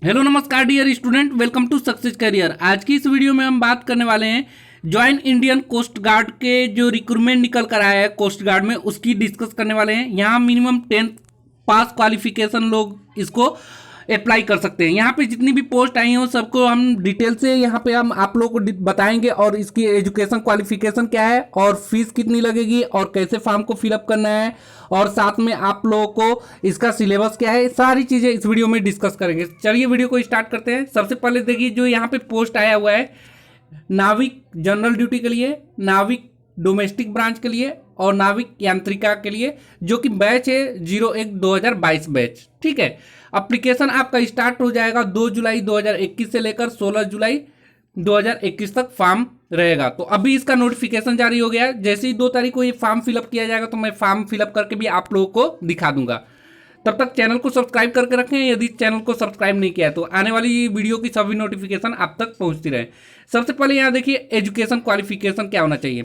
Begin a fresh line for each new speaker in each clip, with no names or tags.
Hello नमस्कार dear student, welcome to success career. आज की इस वीडियो में हम बात करने वाले हैं ज्वाइन इंडियन कोस्ट गार्ड के जो रिक्रूटमेंट निकल कर आया है कोस्ट गार्ड में, उसकी डिस्कस करने वाले हैं। यहाँ मिनिमम 10th पास क्वालिफिकेशन लोग इसको अप्लाई कर सकते हैं। यहाँ पे जितनी भी पोस्ट आई हैं सबको हम डिटेल से यहाँ पे हम आप लोगों को बताएंगे, और इसकी एजुकेशन क्वालिफिकेशन क्या है और फीस कितनी लगेगी और कैसे फॉर्म को फिलअप करना है, और साथ में आप लोगों को इसका सिलेबस क्या है, सारी चीज़ें इस वीडियो में डिस्कस करेंगे। चलिए वीडियो को स्टार्ट करते हैं। सबसे पहले देखिए जो यहाँ पे पोस्ट आया हुआ है, नाविक जनरल ड्यूटी के लिए, नाविक डोमेस्टिक ब्रांच के लिए और नाविक यांत्रिका के लिए, जो कि बैच है 01/2022 बैच। ठीक है, एप्लीकेशन आपका स्टार्ट हो जाएगा 2 जुलाई 2021 से लेकर 16 जुलाई 2021 तक फॉर्म रहेगा। तो अभी इसका नोटिफिकेशन जारी हो गया है। जैसे ही 2 तारीख को ये फॉर्म फिलअप किया जाएगा तो मैं फॉर्म फिलअप करके भी आप लोगों को दिखा दूंगा। तब तक चैनल को सब्सक्राइब करके रखें, यदि चैनल को सब्सक्राइब नहीं किया है तो आने वाली वीडियो की सभी नोटिफिकेशन आप तक पहुंचती रहे। सबसे पहले यहाँ देखिए एजुकेशन क्वालिफिकेशन क्या होना चाहिए।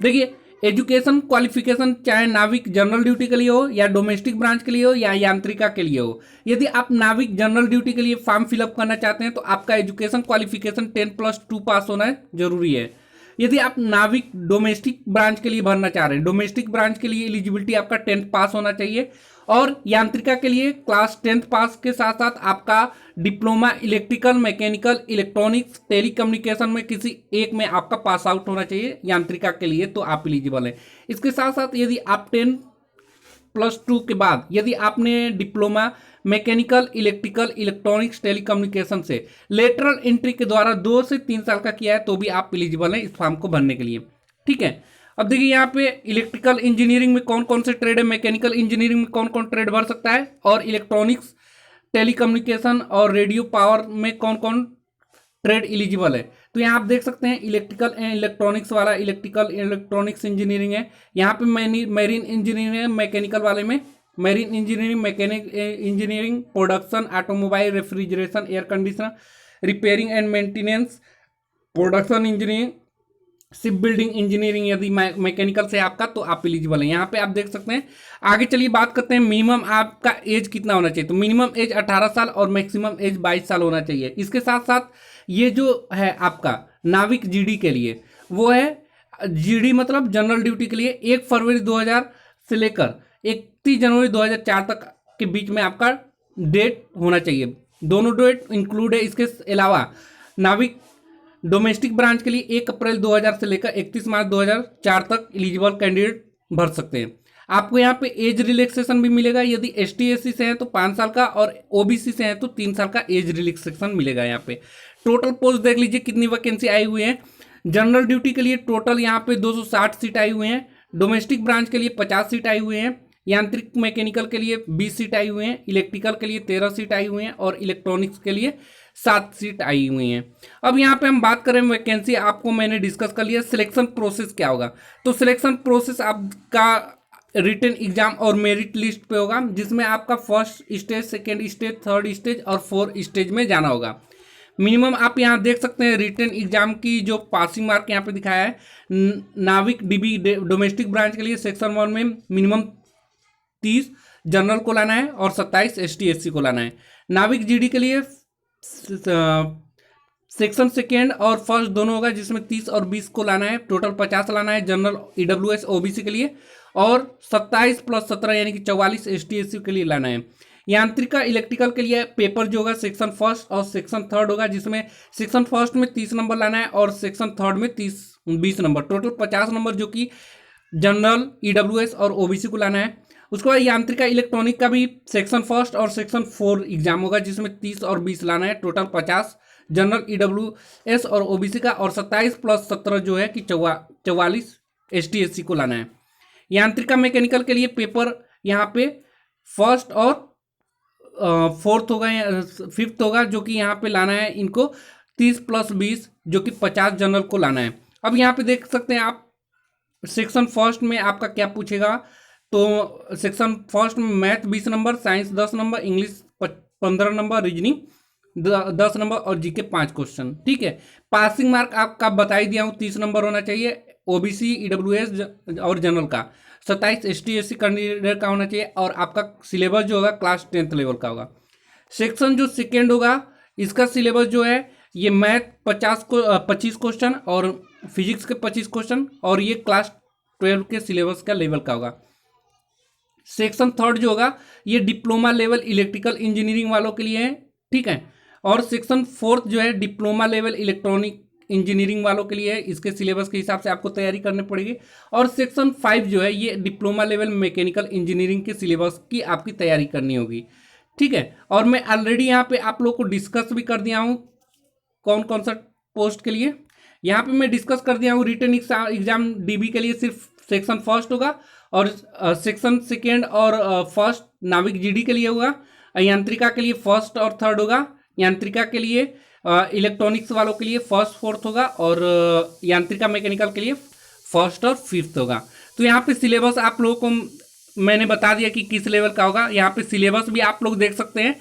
देखिए एजुकेशन क्वालिफिकेशन चाहे नाविक जनरल ड्यूटी के लिए हो या डोमेस्टिक ब्रांच के लिए हो या यांत्रिका के लिए हो, यदि आप नाविक जनरल ड्यूटी के लिए फॉर्म फिलअप करना चाहते हैं तो आपका एजुकेशन क्वालिफिकेशन 10+2 पास होना जरूरी है। यदि आप नाविक डोमेस्टिक ब्रांच के लिए भरना चाह रहे हैं, डोमेस्टिक ब्रांच के लिए एलिजिबिलिटी आपका 10th पास होना चाहिए, और यांत्रिका के लिए क्लास 10th पास के साथ साथ आपका diploma electrical, mechanical, electronics, telecommunication में किसी एक में आपका पास आउट होना चाहिए यांत्रिका के लिए, तो आप एलिजिबल हैं। इसके साथ साथ यदि आप 10+2 के बाद यदि आपने diploma mechanical, electrical, electronics, telecommunication से लेटरल एंट्री के द्वारा 2 से 3 साल का किया है तो भी आप एलिजिबल हैं इस फॉर्म को भरने के लिए। ठीक है, अब देखिए यहाँ पे इलेक्ट्रिकल इंजीनियरिंग में कौन कौन से ट्रेड है, मैकेनिकल इंजीनियरिंग में कौन कौन ट्रेड भर सकता है, और इलेक्ट्रॉनिक्स, टेलीकम्युनिकेशन और रेडियो पावर में कौन कौन ट्रेड एलिजिबल है। तो यहाँ आप देख सकते हैं इलेक्ट्रिकल एंड इलेक्ट्रॉनिक्स वाला इलेक्ट्रिकल इलेक्ट्रॉनिक्स इंजीनियरिंग है। यहाँ पे मैरीन इंजीनियरिंग है, मैकेनिकल वाले में marine engineering, mechanic engineering, production, automobile, refrigeration, air conditioner, repairing and maintenance, production engineering, ship building engineering. यदि मैकेनिकल से आपका तो आप एलिजिबल हैं। यहाँ पे आप देख सकते हैं। आगे चलिए बात करते हैं मिनिमम आपका एज कितना होना चाहिए। तो मिनिमम एज 18 साल और मैक्सिमम एज 22 साल होना चाहिए। इसके साथ साथ ये जो है आपका नाविक जीडी के लिए, वो है जीडी मतलब जनरल ड्यूटी के लिए 1 फरवरी 2000 से लेकर 31 जनवरी 2004 तक के बीच में आपका डेट होना चाहिए। दोनों डेट इंक्लूड है। इसके अलावा नाविक डोमेस्टिक ब्रांच के लिए 1 अप्रैल 2000 से लेकर 31 मार्च 2004 तक एलिजिबल कैंडिडेट भर सकते हैं। आपको यहाँ पे एज रिलैक्सेशन भी मिलेगा। यदि ST/SC से हैं तो 5 साल का, और OBC से हैं तो 3 साल का एज रिलैक्सेशन मिलेगा। यहाँ पे टोटल पोस्ट देख लीजिए कितनी वैकेंसी आई हुई है। जनरल ड्यूटी के लिए टोटल यहाँ पे 260 सीट आई हुई हैं, डोमेस्टिक ब्रांच के लिए 50 सीट आई हुई हैं, यांत्रिक मैकेनिकल के लिए 20 सीट आई हुई हैं, इलेक्ट्रिकल के लिए 13 सीट आई हुई हैं, और इलेक्ट्रॉनिक्स के लिए 7 सीट आई हुई हैं। अब यहाँ पे हम बात करें वैकेंसी, आपको मैंने डिस्कस कर लिया। सिलेक्शन प्रोसेस क्या होगा। तो सिलेक्शन प्रोसेस आपका रिटन एग्जाम और मेरिट लिस्ट पे होगा, जिसमें आपका first stage, second stage, third stage और 4th स्टेज में जाना होगा। मिनिमम आप यहाँ देख सकते हैं रिटन एग्जाम की जो पासिंग मार्क यहाँ पे दिखाया है। नाविक डीबी डोमेस्टिक ब्रांच के लिए सेक्शन 1 में मिनिमम 30 जनरल को लाना है और 27 ST/SC को लाना है। नाविक जीडी के लिए सेक्शन सेकेंड और फर्स्ट दोनों होगा, जिसमें 30 और 20 को लाना है, टोटल 50 लाना है जनरल EWS OBC के लिए, और 27 + 17 यानी कि 44 ST/SC के लिए लाना है। यांत्रिका इलेक्ट्रिकल के लिए पेपर जो होगा सेक्शन फर्स्ट और सेक्शन थर्ड होगा, जिसमें सेक्शन फर्स्ट में 30 नंबर लाना है और सेक्शन थर्ड में 20 नंबर, टोटल 50 नंबर जो कि जनरल EWS और OBC को लाना है। उसके बाद यांत्रिका इलेक्ट्रॉनिक का भी सेक्शन फर्स्ट और सेक्शन 4 एग्जाम होगा, जिसमें 30 और 20 लाना है, टोटल 50 जनरल EWS और OBC का, और 27 + 17 जो है कि 44 ST/SC को लाना है। यांत्रिका मैकेनिकल के लिए पेपर यहाँ पे फर्स्ट और 4th होगा या 5th होगा, जो कि यहाँ पे लाना है इनको 30 + 20 जो कि 50 जनरल को लाना है। अब यहाँ पे देख सकते हैं आप सेक्शन फर्स्ट में आपका क्या पूछेगा। तो सेक्शन फर्स्ट में math 20 number, science 10 number, English 15 number, reasoning 10 number और जीके 5 क्वेश्चन। ठीक है, पासिंग मार्क आपका बता ही दिया हूँ 30 नंबर होना चाहिए। OBC, EWS और जनरल का 27 ST/SC कैंडिडेट का होना चाहिए, और आपका सिलेबस जो होगा क्लास 10th लेवल का होगा। सेक्शन जो सेकेंड होगा इसका सिलेबस जो है ये मैथ 25 क्वेश्चन और फिजिक्स के 25 क्वेश्चन और ये क्लास 12 के सिलेबस का लेवल का होगा। सेक्शन थर्ड जो होगा ये डिप्लोमा लेवल इलेक्ट्रिकल इंजीनियरिंग वालों के लिए है, ठीक है। और सेक्शन फोर्थ जो है डिप्लोमा लेवल इलेक्ट्रॉनिक इंजीनियरिंग वालों के लिए है, इसके सिलेबस के हिसाब से आपको तैयारी करनी पड़ेगी। और सेक्शन 5 जो है ये डिप्लोमा लेवल मैकेनिकल इंजीनियरिंग के सिलेबस की आपकी तैयारी करनी होगी, ठीक है। और मैं ऑलरेडी यहाँ पे आप लोग को डिस्कस भी कर दिया हूँ कौन कौन सा पोस्ट के लिए। यहाँ पे मैं डिस्कस कर दिया हूँ रिटन एग्जाम डीबी के लिए सिर्फ सेक्शन फर्स्ट होगा और सेक्शन सेकेंड और फर्स्ट नाविक जीडी के लिए होगा। यांत्रिका के लिए फर्स्ट और थर्ड होगा। यांत्रिका के लिए इलेक्ट्रॉनिक्स वालों के लिए फर्स्ट फोर्थ होगा और यांत्रिका मैकेनिकल के लिए फर्स्ट और फिफ्थ होगा। तो यहाँ पे सिलेबस आप लोगों को मैंने बता दिया कि किस लेवल का होगा। यहाँ पे सिलेबस भी आप लोग देख सकते हैं,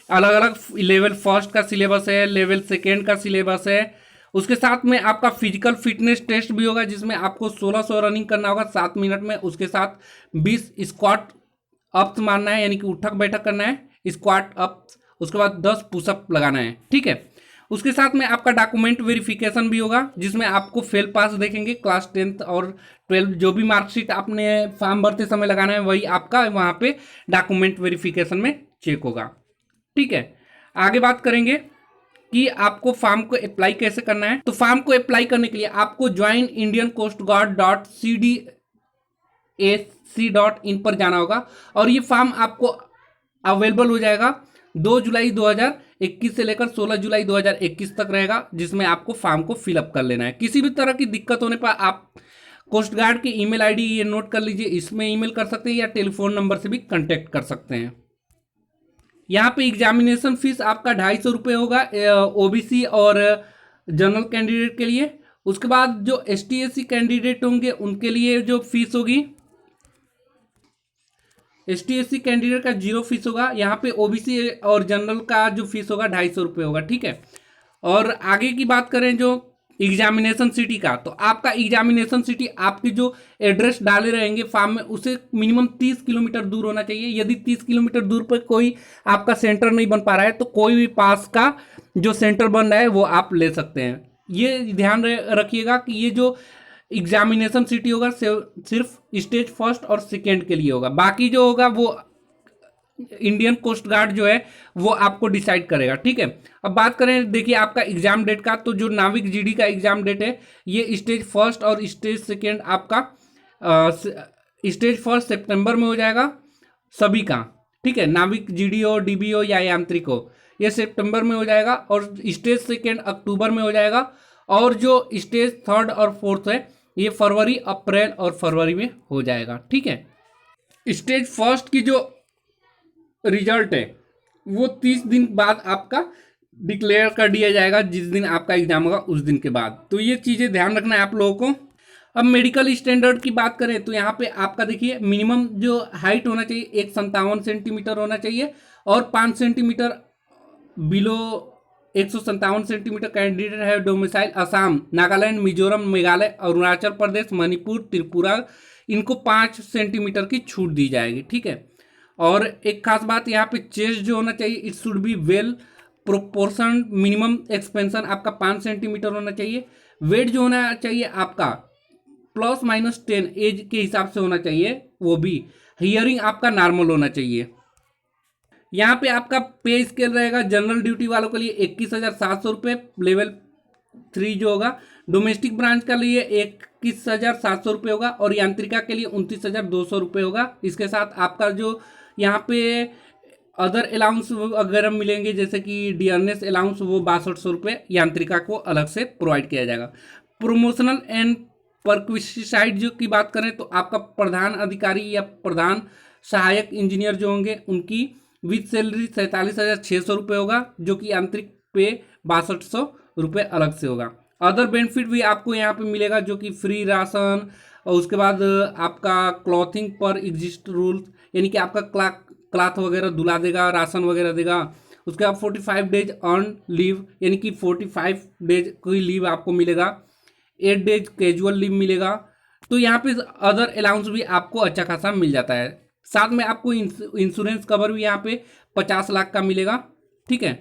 अलग अलग लेवल फर्स्ट का सिलेबस है, लेवल सेकेंड का सिलेबस है। उसके साथ में आपका फिजिकल फिटनेस टेस्ट भी होगा जिसमें आपको 1600 रनिंग करना होगा 7 मिनट में। उसके साथ 20 स्क्वाट अप्स मारना है यानी कि उठक बैठक करना है स्क्वाट अप्स। उसके बाद 10 पुशअप लगाना है, ठीक है। उसके साथ में आपका डॉक्यूमेंट वेरिफिकेशन भी होगा जिसमें आपको फेल पास देखेंगे। क्लास 10th और 12 जो भी मार्कशीट आपने फॉर्म भरते समय लगाना है वही आपका वहाँ पे डॉक्यूमेंट वेरिफिकेशन में चेक होगा, ठीक है। आगे बात करेंगे कि आपको फॉर्म को अप्लाई कैसे करना है। तो फॉर्म को अप्लाई करने के लिए आपको join Indian coast guard .cdac.in पर जाना होगा और ये फॉर्म आपको अवेलेबल हो जाएगा 2 जुलाई 2021 से लेकर 16 जुलाई 2021 तक रहेगा, जिसमें आपको फॉर्म को फिलअप कर लेना है। किसी भी तरह की दिक्कत होने पर आप कोस्ट गार्ड की ईमेल आईडी ये नोट कर लीजिए, इसमें ईमेल कर सकते हैं या टेलीफोन नंबर से भी कांटेक्ट कर सकते हैं। यहाँ पे एग्जामिनेशन फीस आपका 250 रुपये होगा ओबीसी और जनरल कैंडिडेट के लिए। उसके बाद जो ST SC कैंडिडेट होंगे उनके लिए जो फीस होगी ST SC कैंडिडेट का 0 फीस होगा। यहाँ पे OBC और जनरल का जो फीस होगा 250 रुपये होगा, ठीक है। और आगे की बात करें जो एग्जामिनेशन सिटी का, तो आपका एग्जामिनेशन सिटी आपकी जो एड्रेस डाले रहेंगे फॉर्म में उसे मिनिमम 30 किलोमीटर दूर होना चाहिए। यदि 30 किलोमीटर दूर पर कोई आपका सेंटर नहीं बन पा रहा है तो कोई भी पास का जो सेंटर बन रहा है वो आप ले सकते हैं। ये ध्यान रखिएगा कि ये जो एग्जामिनेशन सिटी होगा सिर्फ स्टेज फर्स्ट और सेकेंड के लिए होगा, बाकी जो होगा वो इंडियन कोस्ट गार्ड जो है वो आपको डिसाइड करेगा, ठीक है। अब बात करें देखिए आपका एग्जाम डेट का, तो जो नाविक जीडी का एग्जाम डेट है ये स्टेज फर्स्ट और स्टेज सेकेंड आपका स्टेज फर्स्ट सितंबर में हो जाएगा सभी का, ठीक है। नाविक जीडी हो, डीबी हो या यांत्रिक हो, ये सितंबर में हो जाएगा और स्टेज सेकेंड अक्टूबर में हो जाएगा और जो स्टेज थर्ड और फोर्थ है ये फरवरी, अप्रैल और फरवरी में हो जाएगा, ठीक है। स्टेज फर्स्ट की जो रिजल्ट है वो 30 दिन बाद आपका डिक्लेयर कर दिया जाएगा, जिस दिन आपका एग्जाम होगा उस दिन के बाद। तो ये चीज़ें ध्यान रखना है आप लोगों को। अब मेडिकल स्टैंडर्ड की बात करें तो यहाँ पे आपका देखिए मिनिमम जो हाइट होना चाहिए 157 सेंटीमीटर होना चाहिए और 5 सेंटीमीटर बिलो 157 सेंटीमीटर कैंडिडेट है डोमिसाइल असम, नागालैंड, मिजोरम, मेघालय, अरुणाचल प्रदेश, मणिपुर, त्रिपुरा, इनको 5 सेंटीमीटर की छूट दी जाएगी, ठीक है। और एक खास बात यहाँ पे चेस्ट जो होना चाहिए it should be well proportion, minimum expansion आपका 5 सेंटीमीटर होना चाहिए। वेट जो होना चाहिए आपका ±10 एज के हिसाब से होना चाहिए वो भी। हियरिंग आपका नॉर्मल होना चाहिए। यहाँ पे आपका पे स्केल रहेगा जनरल ड्यूटी वालों के लिए 21,700 रुपये लेवल 3 जो होगा, डोमेस्टिक ब्रांच के लिए 21,700 रुपये होगा और यांत्रिका के लिए 29,200 रुपये होगा। इसके साथ आपका जो यहाँ पे अदर अलाउंस वगैरह मिलेंगे जैसे कि डियरनेस अलाउंस वो 6200 रुपये यांत्रिका को अलग से प्रोवाइड किया जाएगा। प्रोमोशनल एंड परक्विसाइड जो की बात करें तो आपका प्रधान अधिकारी या प्रधान सहायक इंजीनियर जो होंगे उनकी विथ सैलरी 47,600 रुपये होगा, जो कि आंतरिक पे 6200 रुपये अलग से होगा। अदर बेनिफिट भी आपको यहाँ पे मिलेगा जो कि फ्री राशन और उसके बाद आपका क्लॉथिंग पर एग्जिस्ट रूल्स, यानी कि आपका क्लॉथ वगैरह दुला देगा, राशन वगैरह देगा। उसके बाद 45 डेज अर्न लीव, यानी कि 45 डेज कोई लीव आपको मिलेगा, 8 डेज कैजुअल लीव मिलेगा। तो यहाँ पे अदर अलाउंस भी आपको अच्छा खासा मिल जाता है। साथ में आपको इंश्योरेंस कवर भी यहाँ पे 50 लाख का मिलेगा, ठीक है।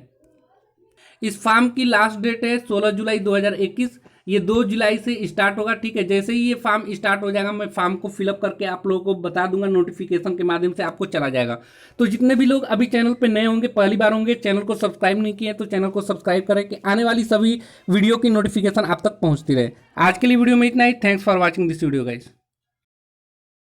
इस फॉर्म की लास्ट डेट है 16 जुलाई 2021। ये 2 जुलाई से स्टार्ट होगा, ठीक है। जैसे ही ये फॉर्म स्टार्ट हो जाएगा मैं फॉर्म को फिलअप करके आप लोगों को बता दूंगा, नोटिफिकेशन के माध्यम से आपको चला जाएगा। तो जितने भी लोग अभी चैनल पे नए होंगे, पहली बार होंगे, चैनल को सब्सक्राइब नहीं किए तो चैनल को सब्सक्राइब करें कि आने वाली सभी वीडियो की नोटिफिकेशन आप तक पहुंचती रहे। आज के लिए वीडियो में इतना ही। Thanks for watching this video guys.